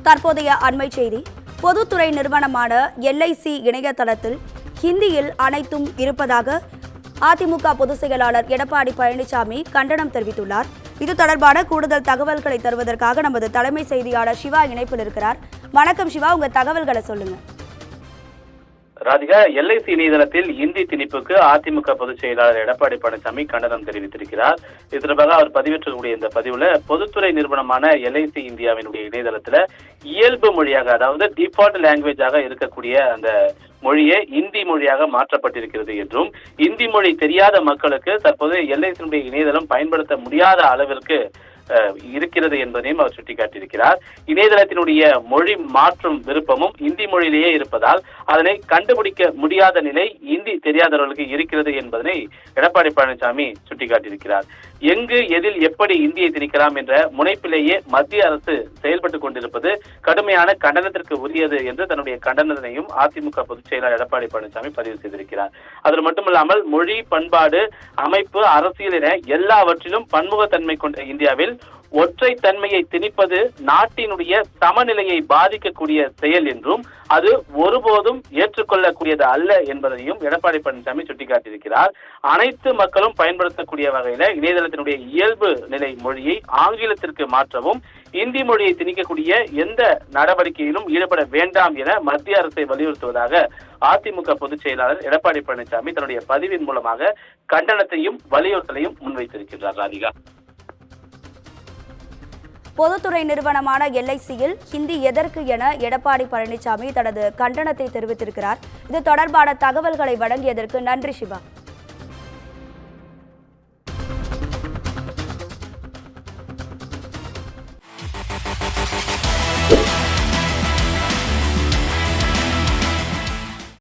தற்போதைய அண்மை செய்தி. பொதுத்துறை நிறுவனமான LIC இணையதளத்தில் ஹிந்தியில் அனைத்தும் இருப்பதாக அதிமுக பொதுச் செயலாளர் எடப்பாடி பழனிசாமி கண்டனம் தெரிவித்துள்ளார். இது தொடர்பான கூடுதல் தகவல்களை தருவதற்காக நமது தலைமை செய்தியாளர் சிவா இணைப்பில் இருக்கிறார். வணக்கம் சிவா, உங்க தகவல்களை சொல்லுங்க. ராதிகா, LIC இணையதளத்தில் இந்தி திணிப்புக்கு அதிமுக பொதுச் செயலாளர் எடப்பாடி பழனிசாமி கண்டனம் தெரிவித்திருக்கிறார். இது தொடர்பாக அவர் பதிவிட்டிருக்கக்கூடிய இந்த பதிவுல பொதுத்துறை நிறுவனமான LIC இந்தியாவினுடைய இணையதளத்துல இயல்பு மொழியாக, அதாவது டிஃபால்ட் லாங்குவேஜாக இருக்கக்கூடிய அந்த மொழியே இந்தி மொழியாக மாற்றப்பட்டிருக்கிறது என்றும், இந்தி மொழி தெரியாத மக்களுக்கு தற்போது LIC இணையதளம் பயன்படுத்த முடியாத அளவிற்கு இருக்கிறது என்பதையும் அவர் சுட்டிக்காட்டியிருக்கிறார். இணையதளத்தினுடைய மொழி மாற்றும் விருப்பமும் இந்தி மொழியிலேயே இருப்பதால் அதனை கண்டுபிடிக்க முடியாத நிலை இந்தி தெரியாதவர்களுக்கு இருக்கிறது என்பதனை எடப்பாடி பழனிசாமி சுட்டிக்காட்டியிருக்கிறார். எங்கு எதில் எப்படி இந்தியை திணிக்கலாம் என்ற முனைப்பிலேயே மத்திய அரசு செயல்பட்டுக் கொண்டிருப்பது கடுமையான கண்டனத்திற்கு உரியது என்று தன்னுடைய கண்டனத்தையும் அதிமுக பொதுச் செயலாளர் எடப்பாடி பழனிசாமி பதிவு செய்திருக்கிறார். அது மட்டுமல்லாமல் மொழி, பண்பாடு, அமைப்பு, அரசியல் என எல்லாவற்றிலும் பன்முகத்தன்மை கொண்ட இந்தியாவில் ஒற்றை தன்மையை திணிப்பது நாட்டினுடைய சமநிலையை பாதிக்கக்கூடிய செயல் என்றும் அது ஒருபோதும் ஏற்றுக்கொள்ளக்கூடியது அல்ல என்பதையும் எடப்பாடி பழனிசாமி சுட்டிக்காட்டியிருக்கிறார். அனைத்து மக்களும் பயன்படுத்தக்கூடிய வகையில இணையதளத்தினுடைய இயல்பு நிலை மொழியை ஆங்கிலத்திற்கு மாற்றவும் இந்தி மொழியை திணிக்கக்கூடிய எந்த நடவடிக்கையிலும் ஈடுபட வேண்டாம் என மத்திய அரசை வலியுறுத்துவதாக அதிமுக பொதுச் செயலாளர் எடப்பாடி பழனிசாமி தன்னுடைய பதிவின் மூலமாக கண்டனத்தையும் வலியுறுத்தலையும் முன்வைத்திருக்கிறார். ராதிகா, பொதுத்துறை நிறுவனமான LICயில் ஹிந்தி எதற்கு என எடப்பாடி பழனிசாமி தனது கண்டனத்தை தெரிவித்திருக்கிறார். இது தொடர்பான தகவல்களை வழங்கியதற்கு நன்றி சிவா.